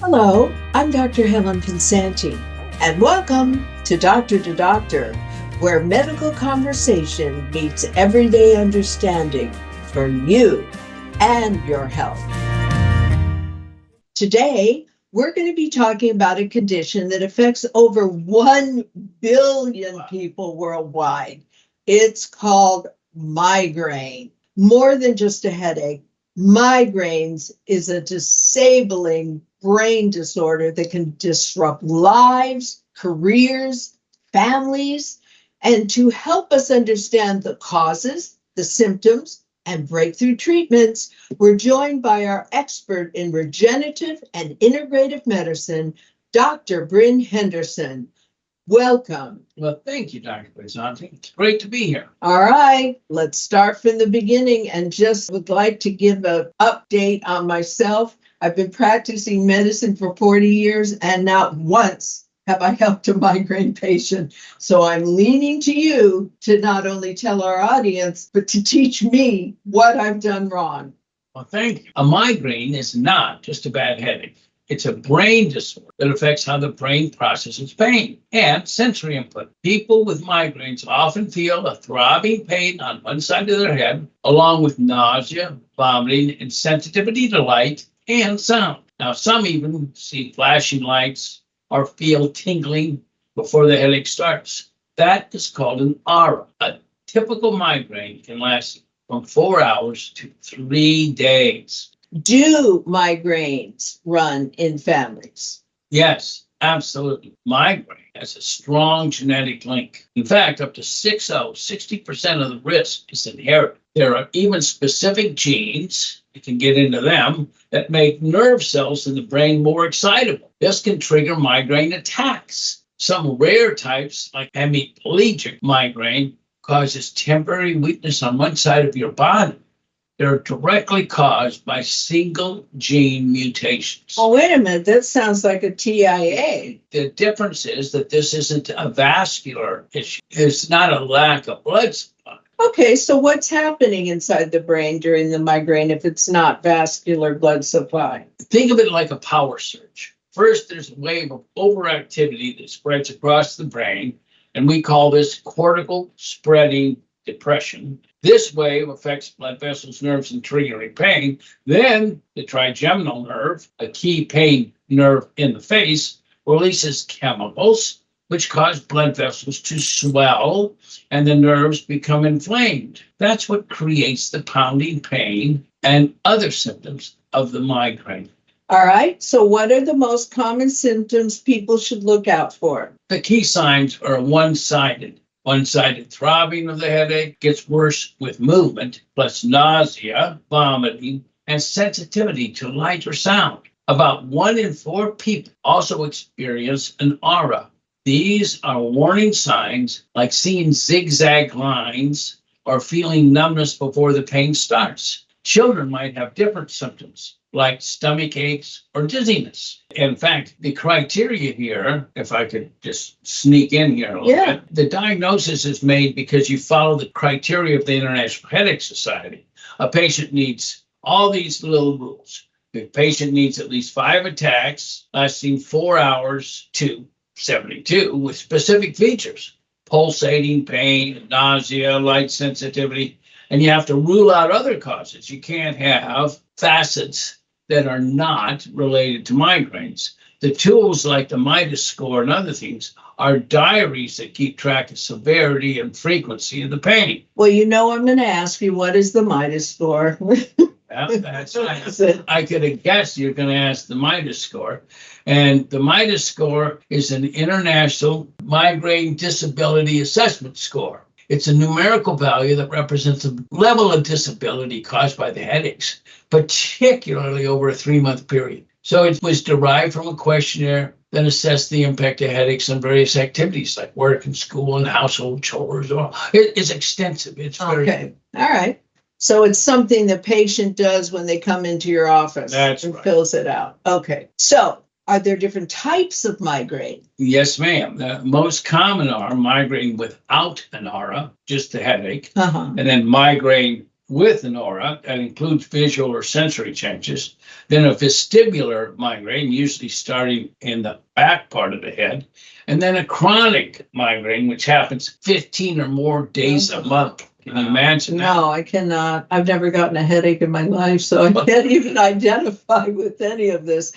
Hello, I'm Dr. Helen PENSANTI, and welcome to Doctor, where medical conversation meets everyday understanding for you and your health. Today, we're going to be talking about a condition that affects over 1 billion people worldwide. It's called migraine. More than just a headache, migraines is a disabling brain disorder that can disrupt lives, careers, families. And to help us understand the causes, the symptoms, and breakthrough treatments, we're joined by our expert in regenerative and integrative medicine, Dr. Bryn Henderson. Welcome. Well, thank you, Dr. PENSANTI. It's great to be here. All right, let's start from the beginning and just would like to give an update on myself. I've been practicing medicine for 40 years and not once have I helped a migraine patient. So I'm leaning to you to not only tell our audience, but to teach me what I've done wrong. Well, thank you. A migraine is not just a bad headache. It's a brain disorder that affects how the brain processes pain and sensory input. People with migraines often feel a throbbing pain on one side of their head, along with nausea, vomiting, and sensitivity to light and sound. Now, some even see flashing lights or feel tingling before the headache starts. That is called an aura. A typical migraine can last from 4 hours to 3 days. Do migraines run in families? Yes, absolutely. Migraine has a strong genetic link. In fact, up to 60% of the risk is inherited. There are even specific genes, we can get into them, that make nerve cells in the brain more excitable. This can trigger migraine attacks. Some rare types, like hemiplegic migraine, causes temporary weakness on one side of your body. They're directly caused by single gene mutations. Oh, wait a minute. That sounds like a TIA. The difference is that this isn't a vascular issue. It's not a lack of blood supply. Okay, so what's happening inside the brain during the migraine if it's not vascular blood supply? Think of it like a power surge. First, there's a wave of overactivity that spreads across the brain, and we call this cortical spreading depression. This wave affects blood vessels, nerves, and triggering pain. Then the trigeminal nerve, a key pain nerve in the face, releases chemicals which cause blood vessels to swell and the nerves become inflamed. That's what creates the pounding pain and other symptoms of the migraine. All right, so what are the most common symptoms people should look out for? The key signs are one-sided. One-sided throbbing of the headache gets worse with movement, plus nausea, vomiting, and sensitivity to light or sound. About 1 in 4 people also experience an aura. These are warning signs like seeing zigzag lines or feeling numbness before the pain starts. Children might have different symptoms, like stomach aches or dizziness. In fact, the criteria here, if I could just sneak in here a little bit, the diagnosis is made because you follow the criteria of the International Headache Society. A patient needs all these little rules. The patient needs at least 5 attacks lasting 4 hours to 72 with specific features: pulsating pain, nausea, light sensitivity, and you have to rule out other causes. You can't have facets that are not related to migraines. The tools like the Midas score and other things are diaries that keep track of severity and frequency of the pain. Well, you know, I'm going to ask you, what is the Midas score? I could have guessed you're going to ask the Midas score. And the Midas score is an international migraine disability assessment score. It's a numerical value that represents the level of disability caused by the headaches, particularly over a 3-month period. So it was derived from a questionnaire that assessed the impact of headaches on various activities like work and school and household chores. It's extensive. It's very Okay. All right. So it's something the patient does when they come into your office. That's and right. Fills it out. Okay. So are there different types of migraine? Yes, ma'am. The most common are migraine without an aura, just the headache, Uh-huh. and then migraine with an aura that includes visual or sensory changes, then a vestibular migraine, usually starting in the back part of the head, and then a chronic migraine, which happens 15 or more days a month. Can you imagine that? No, I cannot. I've never gotten a headache in my life, so I can't even identify with any of this.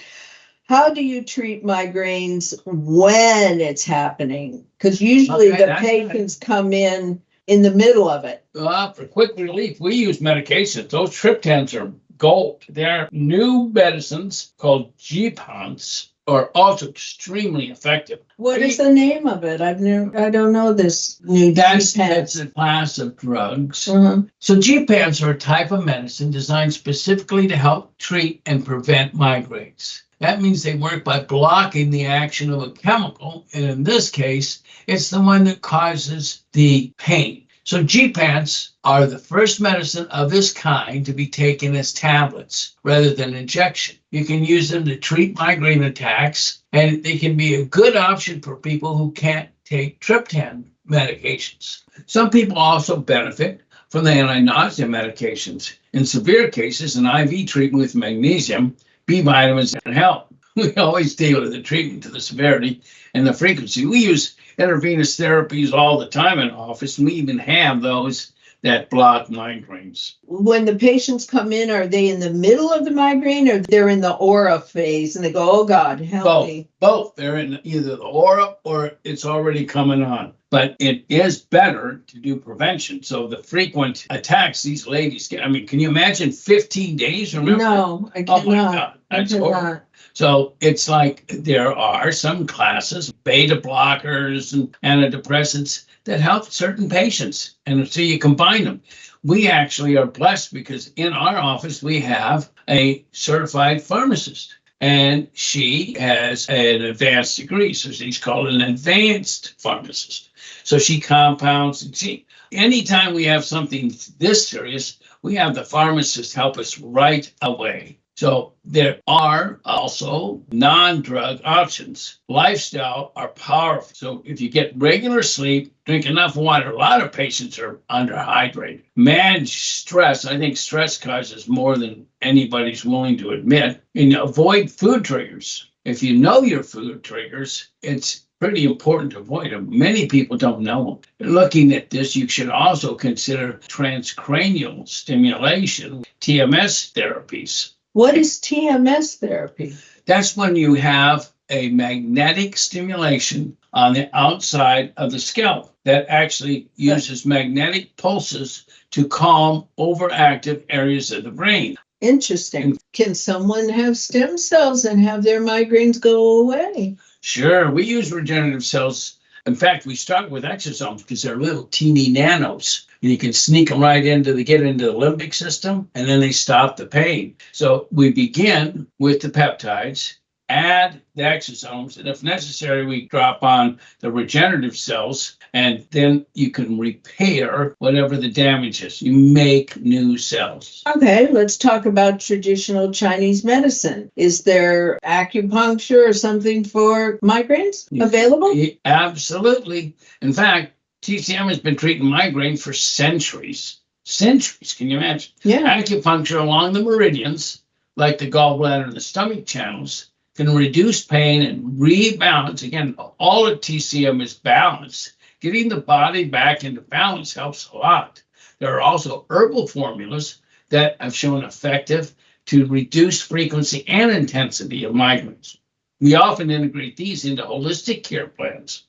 How do you treat migraines when it's happening? Because usually Okay, the that's patients come in the middle of it. For quick relief, we use medications. Those triptans are gold. They're new medicines called GPONs are also extremely effective. What is the name of it? I don't know this new That's GPANs. a class of drugs. Mhm. So GPANs are a type of medicine designed specifically to help treat and prevent migraines. That means they work by blocking the action of a chemical, and in this case, it's the one that causes the pain. So GPANs are the first medicine of this kind to be taken as tablets rather than injection. You can use them to treat migraine attacks, and they can be a good option for people who can't take triptan medications. Some people also benefit from the anti-nausea medications. In severe cases, an IV treatment with magnesium, B vitamins can help. We always tailor the treatment to the severity and the frequency. We use intravenous therapies all the time in office, and we even have those that block migraines. When the patients come in, are they in the middle of the migraine or they're in the aura phase and they go, oh God, help me? Both. They're in either the aura or it's already coming on. But it is better to do prevention. So the frequent attacks these ladies get, I mean, can you imagine 15 days? Remember? No, I Oh cannot. my God, I that's horrible. cannot. So it's like there are some classes, beta blockers and antidepressants that help certain patients. And so you combine them. We actually are blessed because in our office, we have a certified pharmacist. And she has an advanced degree. So she's called an advanced pharmacist. So she compounds and anytime we have something this serious, we have the pharmacist help us right away. So there are also non-drug options. Lifestyle are powerful. So if you get regular sleep, drink enough water, a lot of patients are underhydrated. Manage stress. I think stress causes more than anybody's willing to admit. And avoid food triggers. If you know your food triggers, it's pretty important to avoid them. Many people don't know them. Looking at this, you should also consider transcranial stimulation, TMS therapies. What is TMS therapy? That's when you have a magnetic stimulation on the outside of the scalp that actually uses magnetic pulses to calm overactive areas of the brain. Interesting. Can someone have stem cells and have their migraines go away? Sure, we use regenerative cells. In fact, we start with exosomes because they're little teeny nanos. And you can sneak them right get into the limbic system, and then they stop the pain. So we begin with the peptides, add the exosomes, and if necessary, we drop on the regenerative cells, and then you can repair whatever the damage is. You make new cells. Okay, let's talk about traditional Chinese medicine. Is there acupuncture or something for migraines available? Absolutely. In fact, TCM has been treating migraine for centuries. Centuries, can you imagine? Yeah. Acupuncture along the meridians, like the gallbladder and the stomach channels, can reduce pain and rebalance. Again, all of TCM is balance. Getting the body back into balance helps a lot. There are also herbal formulas that have shown effective to reduce frequency and intensity of migraines. We often integrate these into holistic care plans,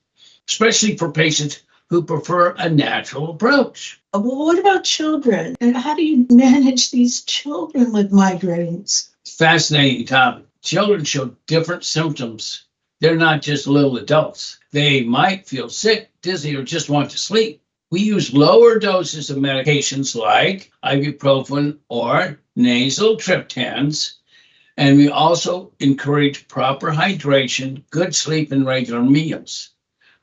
especially for patients who prefer a natural approach. Well, what about children? And how do you manage these children with migraines? Fascinating topic. Children show different symptoms. They're not just little adults. They might feel sick, dizzy, or just want to sleep. We use lower doses of medications like ibuprofen or nasal triptans, and we also encourage proper hydration, good sleep, and regular meals.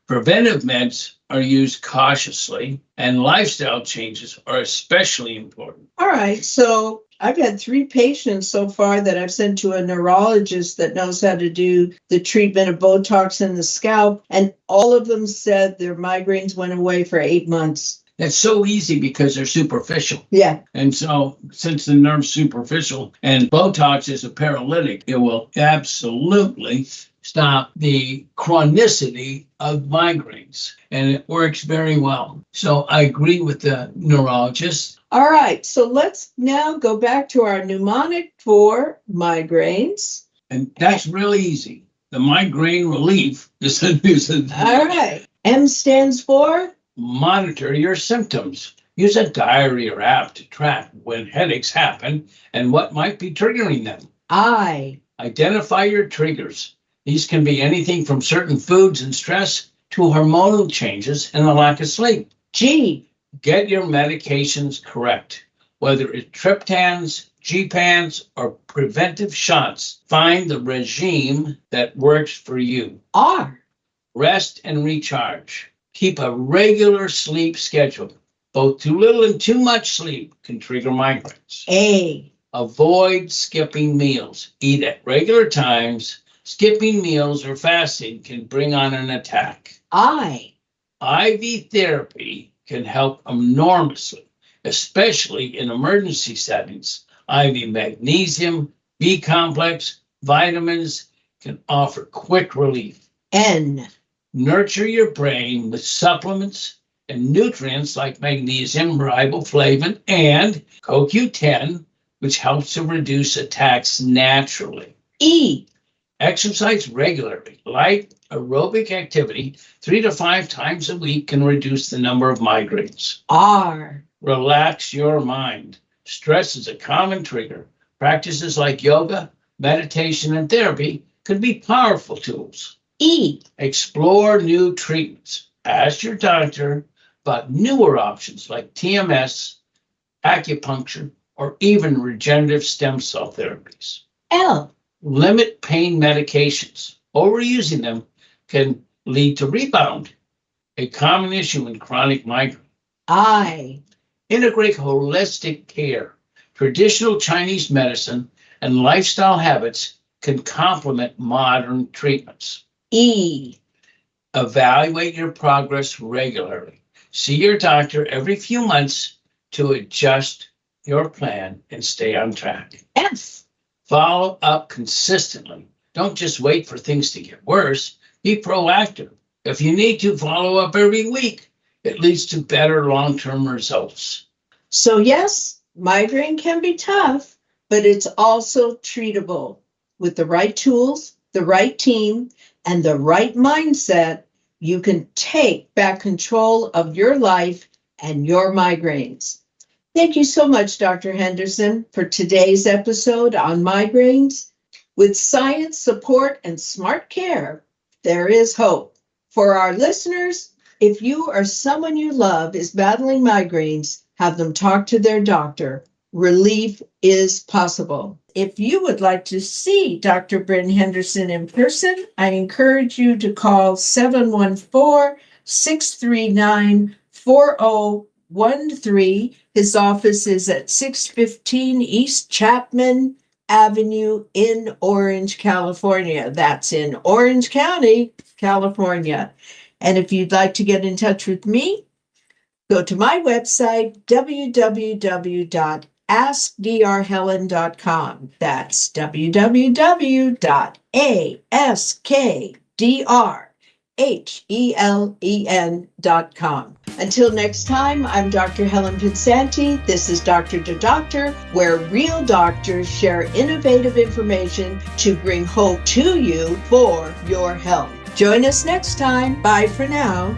Preventive meds are used cautiously, and lifestyle changes are especially important. All right, so I've had 3 patients so far that I've sent to a neurologist that knows how to do the treatment of Botox in the scalp, and all of them said their migraines went away for 8 months. That's so easy because they're superficial. Yeah. And so, since the nerve's superficial and Botox is a paralytic, it will absolutely stop the chronicity of migraines. And it works very well. So, I agree with the neurologist. All right. So let's now go back to our mnemonic for migraines. And that's really easy. The migraine relief is All right. M stands for? Monitor your symptoms. Use a diary or app to track when headaches happen and what might be triggering them. I. Identify your triggers. These can be anything from certain foods and stress to hormonal changes and a lack of sleep. G. Get your medications correct. Whether it's triptans, G-pans, or preventive shots, find the regime that works for you. R. Rest and recharge. Keep a regular sleep schedule. Both too little and too much sleep can trigger migraines. A. Avoid skipping meals. Eat at regular times. Skipping meals or fasting can bring on an attack. I. IV therapy can help enormously, especially in emergency settings. IV magnesium, B complex, vitamins can offer quick relief. N. Nurture your brain with supplements and nutrients like magnesium, riboflavin, and CoQ10, which helps to reduce attacks naturally. E. Exercise regularly. Light aerobic activity 3 to 5 times a week can reduce the number of migraines. R. Relax your mind. Stress is a common trigger. Practices like yoga, meditation, and therapy can be powerful tools. E. Explore new treatments. Ask your doctor about newer options like TMS, acupuncture, or even regenerative stem cell therapies. L. Limit pain medications. Overusing them can lead to rebound, a common issue in chronic migraine. I. Integrate holistic care. Traditional Chinese medicine and lifestyle habits can complement modern treatments. E. Evaluate your progress regularly. See your doctor every few months to adjust your plan and stay on track. F. Follow up consistently. Don't just wait for things to get worse. Be proactive. If you need to follow up every week, it leads to better long-term results. So yes, migraine can be tough, but it's also treatable. With the right tools, the right team, and the right mindset, you can take back control of your life and your migraines. Thank you so much, Dr. Henderson, for today's episode on migraines. With science, support, and smart care, there is hope. For our listeners, if you or someone you love is battling migraines, have them talk to their doctor. Relief is possible. If you would like to see Dr. Bryn Henderson in person, I encourage you to call 714-639-4013. His office is at 615 East Chapman Avenue in Orange, California. That's in Orange County, California. And if you'd like to get in touch with me, go to my website, www.askdrhelen.com. That's www.askdrhelen.com. Until next time, I'm Dr. Helen PENSANTI. This is Doctor to Doctor, where real doctors share innovative information to bring hope to you for your health. Join us next time. Bye for now.